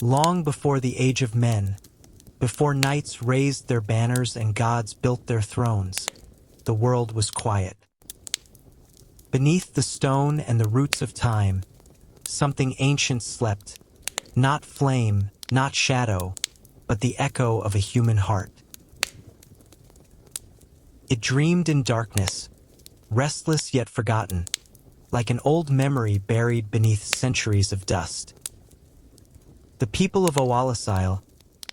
Long before the age of men, before knights raised their banners and gods built their thrones, the world was quiet. Beneath the stone and the roots of time, something ancient slept, not flame, not shadow, but the echo of a human heart. It dreamed in darkness, restless yet forgotten, like an old memory buried beneath centuries of dust. The people of Owalasile,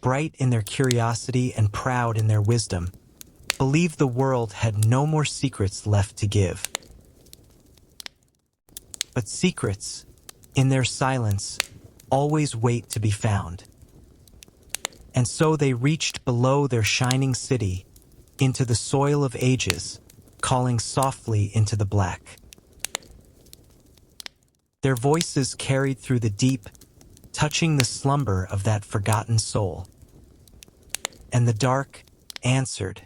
bright in their curiosity and proud in their wisdom, believed the world had no more secrets left to give. But secrets, in their silence, always wait to be found. And so they reached below their shining city, into the soil of ages, calling softly into the black. Their voices carried through the deep, touching the slumber of that forgotten soul. And the dark answered.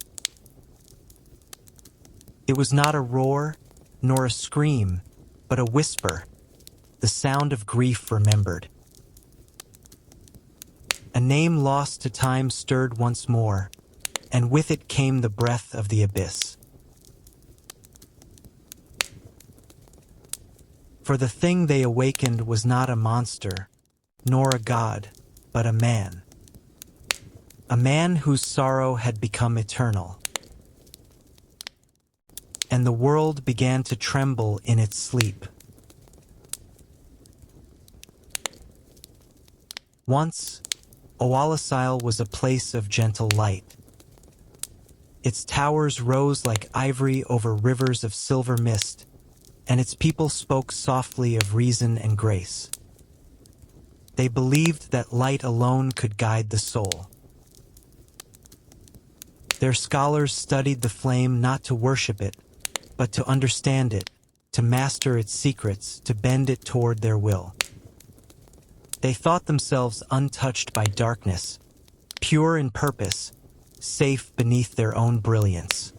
It was not a roar, nor a scream, but a whisper, the sound of grief remembered. A name lost to time stirred once more, and with it came the breath of the abyss. For the thing they awakened was not a monster, nor a god, but a man. A man whose sorrow had become eternal. And the world began to tremble in its sleep. Once, Owalasile was a place of gentle light. Its towers rose like ivory over rivers of silver mist, and its people spoke softly of reason and grace. They believed that light alone could guide the soul. Their scholars studied the flame not to worship it, but to understand it, to master its secrets, to bend it toward their will. They thought themselves untouched by darkness, pure in purpose, safe beneath their own brilliance.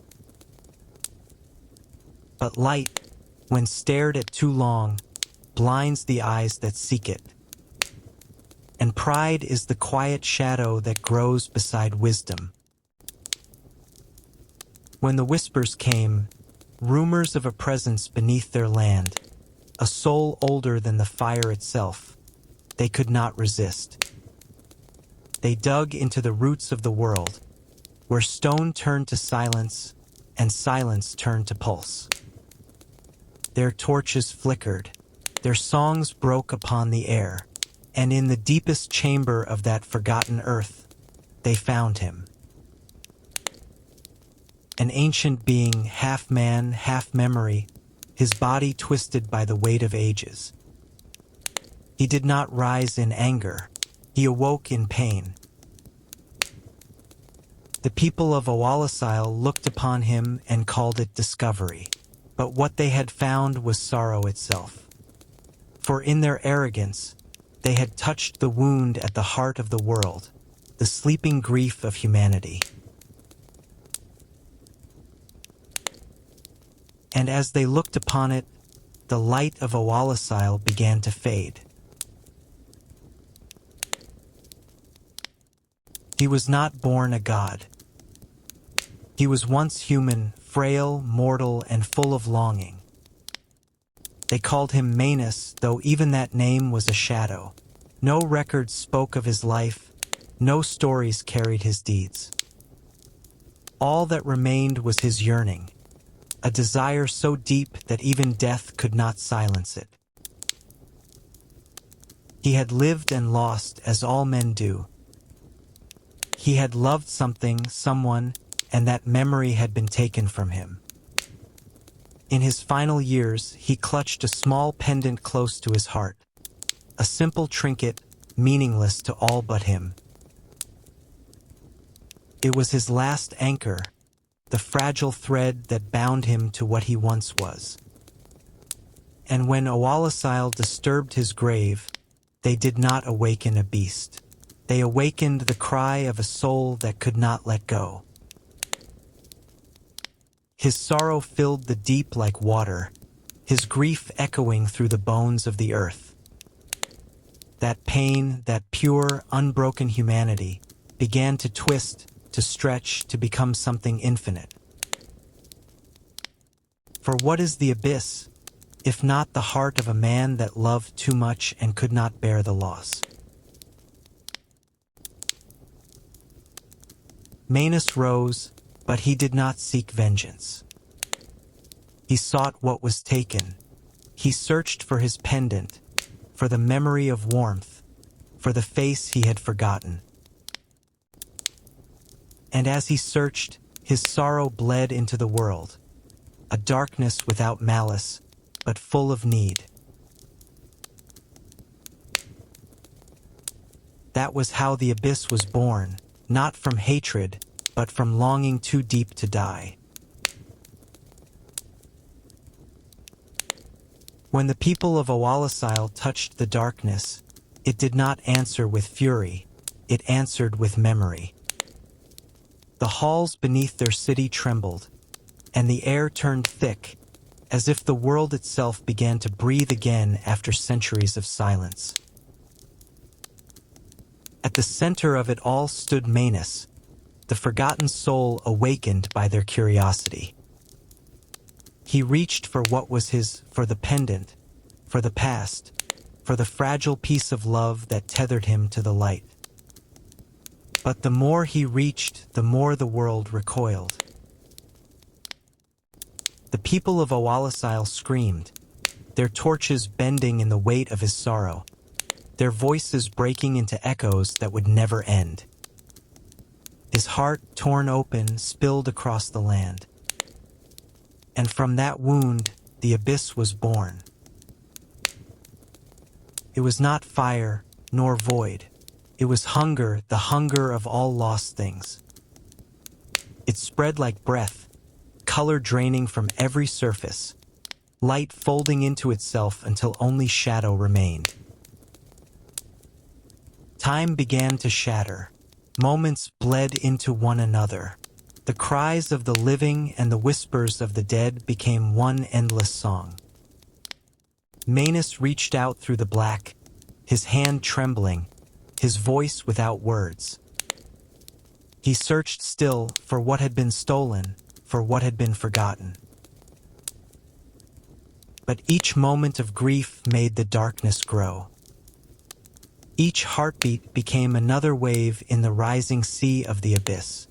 But light, when stared at too long, blinds the eyes that seek it. And pride is the quiet shadow that grows beside wisdom. When the whispers came, rumors of a presence beneath their land, a soul older than the fire itself, they could not resist. They dug into the roots of the world, where stone turned to silence and silence turned to pulse. Their torches flickered, their songs broke upon the air, and in the deepest chamber of that forgotten earth, they found him. An ancient being, half man, half memory, his body twisted by the weight of ages. He did not rise in anger, he awoke in pain. The people of Owalasile looked upon him and called it discovery, but what they had found was sorrow itself. For in their arrogance, they had touched the wound at the heart of the world, the sleeping grief of humanity. And as they looked upon it, the light of Owalasile began to fade. He was not born a god. He was once human, frail, mortal, and full of longing. They called him Manus, though even that name was a shadow. No records spoke of his life, no stories carried his deeds. All that remained was his yearning, a desire so deep that even death could not silence it. He had lived and lost as all men do. He had loved something, someone, and that memory had been taken from him. In his final years, he clutched a small pendant close to his heart, a simple trinket, meaningless to all but him. It was his last anchor, the fragile thread that bound him to what he once was. And when Owalasile disturbed his grave, they did not awaken a beast. They awakened the cry of a soul that could not let go. His sorrow filled the deep like water, his grief echoing through the bones of the earth. That pain, that pure, unbroken humanity, began to twist, to stretch, to become something infinite. For what is the abyss, if not the heart of a man that loved too much and could not bear the loss? Manus rose, but he did not seek vengeance. He sought what was taken. He searched for his pendant, for the memory of warmth, for the face he had forgotten. And as he searched, his sorrow bled into the world, a darkness without malice, but full of need. That was how the abyss was born, not from hatred, but from longing too deep to die. When the people of Owalasile touched the darkness, it did not answer with fury, it answered with memory. The halls beneath their city trembled, and the air turned thick, as if the world itself began to breathe again after centuries of silence. At the center of it all stood Manus, the forgotten soul awakened by their curiosity. He reached for what was his, for the pendant, for the past, for the fragile piece of love that tethered him to the light. But the more he reached, the more the world recoiled. The people of Owalasile screamed, their torches bending in the weight of his sorrow, their voices breaking into echoes that would never end. His heart, torn open, spilled across the land. And from that wound, the abyss was born. It was not fire, nor void. It was hunger, the hunger of all lost things. It spread like breath, color draining from every surface, light folding into itself until only shadow remained. Time began to shatter. Moments bled into one another. The cries of the living and the whispers of the dead became one endless song. Manus reached out through the black, his hand trembling, his voice without words. He searched still for what had been stolen, for what had been forgotten. But each moment of grief made the darkness grow. Each heartbeat became another wave in the rising sea of the abyss.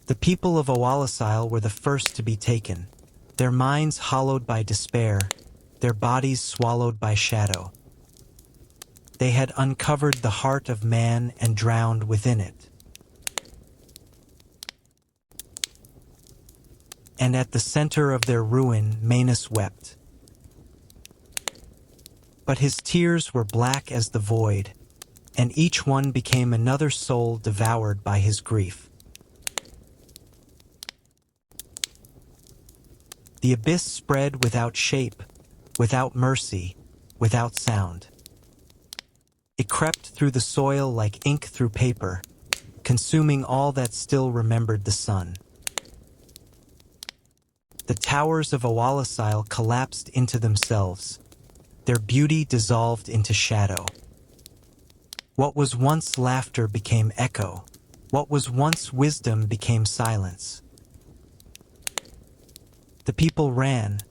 The people of Owalasile were the first to be taken, their minds hollowed by despair, their bodies swallowed by shadow. They had uncovered the heart of man and drowned within it. And at the center of their ruin, Manus wept. But his tears were black as the void, and each one became another soul devoured by his grief. The abyss spread without shape, without mercy, without sound. It crept through the soil like ink through paper, consuming all that still remembered the sun. The towers of Owalasile collapsed into themselves, their beauty dissolved into shadow. What was once laughter became echo. What was once wisdom became silence. The people ran,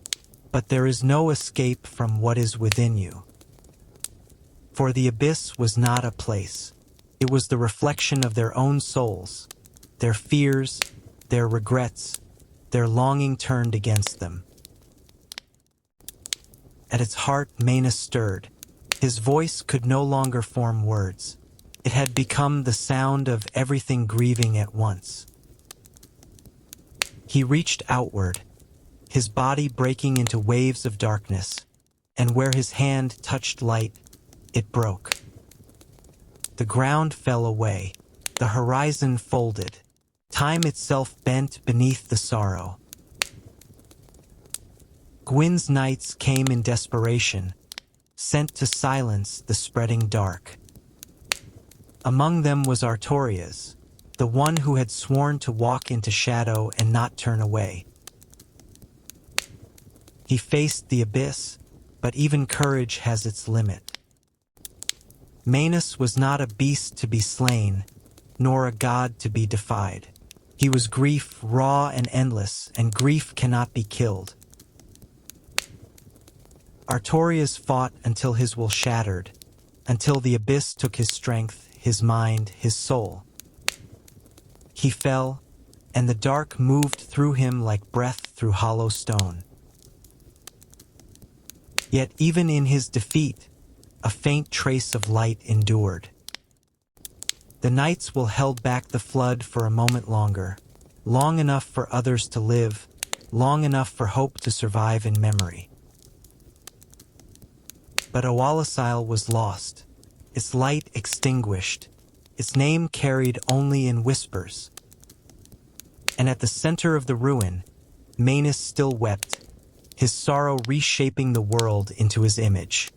but there is no escape from what is within you. For the abyss was not a place. It was the reflection of their own souls, their fears, their regrets, their longing turned against them. At its heart, Manus stirred. His voice could no longer form words. It had become the sound of everything grieving at once. He reached outward, his body breaking into waves of darkness, and where his hand touched light, it broke. The ground fell away, the horizon folded, time itself bent beneath the sorrow. Gwyn's nights came in desperation, sent to silence the spreading dark. Among them was Artorias, the one who had sworn to walk into shadow and not turn away. He faced the abyss, but even courage has its limit. Manus was not a beast to be slain, nor a god to be defied. He was grief raw and endless, and grief cannot be killed. Artorias fought until his will shattered, until the abyss took his strength, his mind, his soul. He fell, and the dark moved through him like breath through hollow stone. Yet even in his defeat, a faint trace of light endured. The nights will held back the flood for a moment longer, long enough for others to live, long enough for hope to survive in memory. But Awalisil was lost, its light extinguished, its name carried only in whispers. And at the center of the ruin, Manus still wept, his sorrow reshaping the world into his image.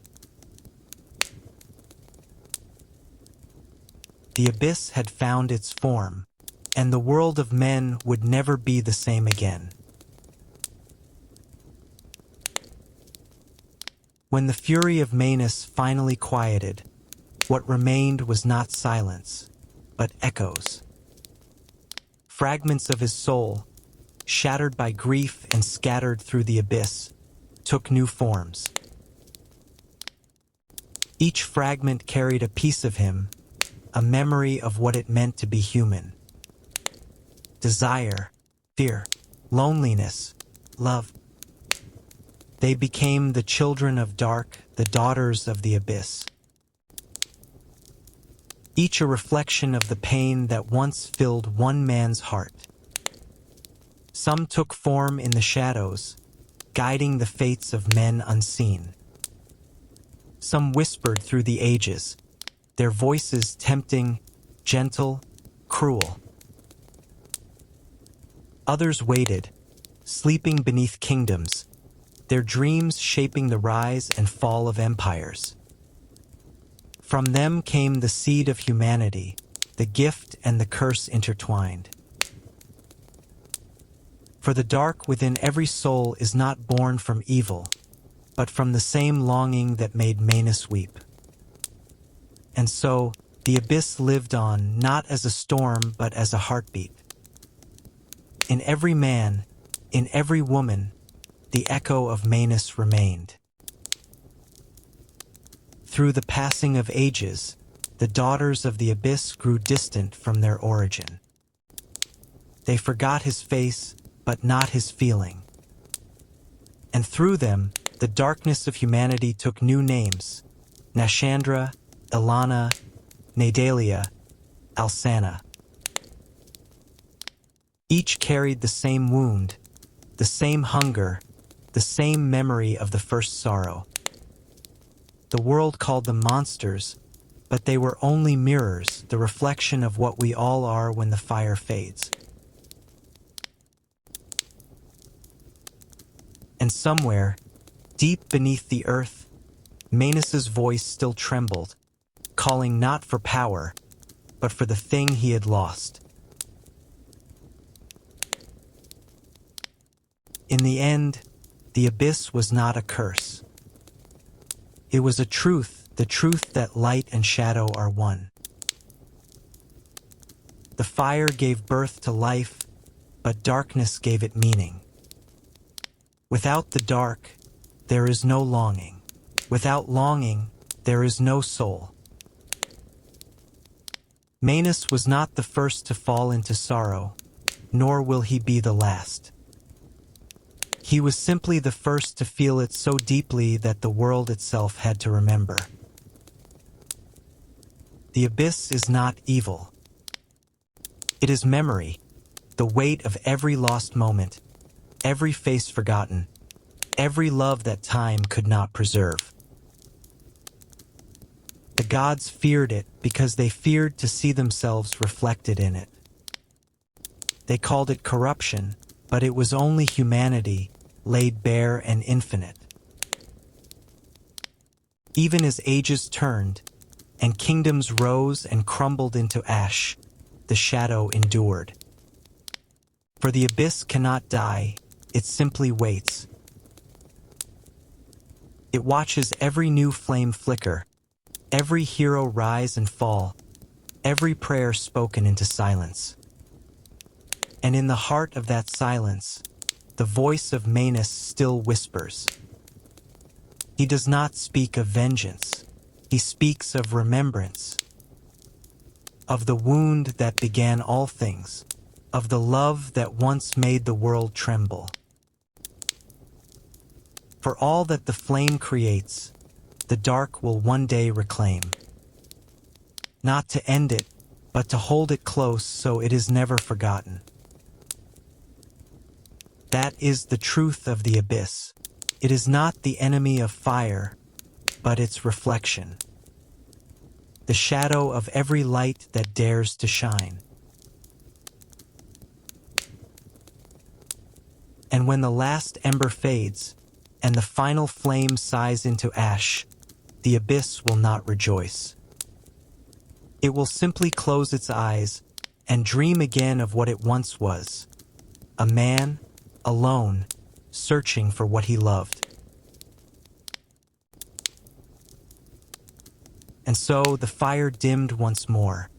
The abyss had found its form, and the world of men would never be the same again. When the fury of Manus finally quieted, what remained was not silence, but echoes. Fragments of his soul, shattered by grief and scattered through the abyss, took new forms. Each fragment carried a piece of him, a memory of what it meant to be human. Desire, fear, loneliness, love. They became the children of dark, the daughters of the abyss. Each a reflection of the pain that once filled one man's heart. Some took form in the shadows, guiding the fates of men unseen. Some whispered through the ages, their voices tempting, gentle, cruel. Others waited, sleeping beneath kingdoms, their dreams shaping the rise and fall of empires. From them came the seed of humanity, the gift and the curse intertwined. For the dark within every soul is not born from evil, but from the same longing that made Manus weep. And so, the abyss lived on, not as a storm, but as a heartbeat. In every man, in every woman, the echo of Manus remained. Through the passing of ages, the daughters of the abyss grew distant from their origin. They forgot his face, but not his feeling. And through them, the darkness of humanity took new names: Nashandra, Ilana, Nadalia, Alsana. Each carried the same wound, the same hunger, the same memory of the first sorrow. The world called them monsters, but they were only mirrors, the reflection of what we all are when the fire fades. And somewhere, deep beneath the earth, Manus's voice still trembled, calling not for power, but for the thing he had lost. In the end, the abyss was not a curse. It was a truth, the truth that light and shadow are one. The fire gave birth to life, but darkness gave it meaning. Without the dark, there is no longing. Without longing, there is no soul. Manus was not the first to fall into sorrow, nor will he be the last. He was simply the first to feel it so deeply that the world itself had to remember. The abyss is not evil. It is memory, the weight of every lost moment, every face forgotten, every love that time could not preserve. The gods feared it because they feared to see themselves reflected in it. They called it corruption, but it was only humanity, laid bare and infinite. Even as ages turned, and kingdoms rose and crumbled into ash, the shadow endured. For the abyss cannot die, it simply waits. It watches every new flame flicker, every hero rise and fall, every prayer spoken into silence. And in the heart of that silence, the voice of Manus still whispers. He does not speak of vengeance. He speaks of remembrance, of the wound that began all things, of the love that once made the world tremble. For all that the flame creates, the dark will one day reclaim. Not to end it, but to hold it close so it is never forgotten. That is the truth of the abyss. It is not the enemy of fire, but its reflection. The shadow of every light that dares to shine. And when the last ember fades, and the final flame sighs into ash, the abyss will not rejoice. It will simply close its eyes and dream again of what it once was. A man, alone, searching for what he loved. And so the fire dimmed once more,